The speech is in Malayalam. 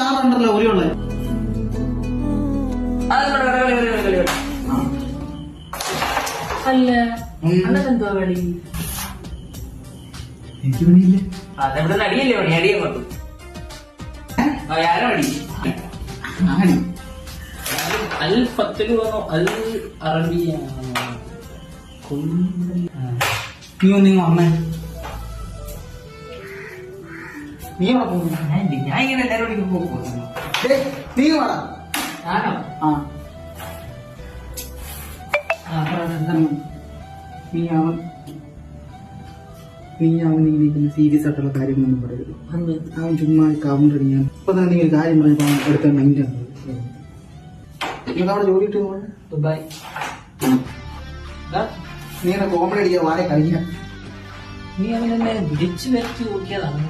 ആറുണ്ടല്ലോ ഉരിയുള്ള അല്ല അന്നെന്തോ കളി എനിക്ക് പണിയില്ലേ അതെവിടെ അടിയല്ലേ പണി അടിയെ കൊണ്ടു ആരാ അടി ആടി അൽ പത്തിൽ വന്നോ അൽ അറബിയ നീ ഒന്നിങ്ങ് വന്നേ നീ അവിടെ പോകുന്നു ഞാൻ ഇങ്ങനെ എല്ലാവരോടും പോകുന്നു നീ വേടാ ആണോ ആ നീ അവൻ നീക്കുന്ന സീരിയസ് ആയിട്ടുള്ള കാര്യങ്ങളൊന്നും പറയരുത്. അവൻ ചുമ്മാ കൗണ്ടർ അടിക്കാൻ ഇപ്പൊ തന്നെ നീ ഒരു കാര്യം പറഞ്ഞപ്പോ അവൻ എടുത്ത മൈൻഡ് ആണ്. നിങ്ങൾക്ക് അവിടെ ജോലി കിട്ടും ദുബായ് നീ എന്നെ കോമഡി അടിക്കാൻ വാഴ കഴിയാ നീ അവനെന്നെ വിളിച്ചു വരുത്തി നോക്കിയതാണ്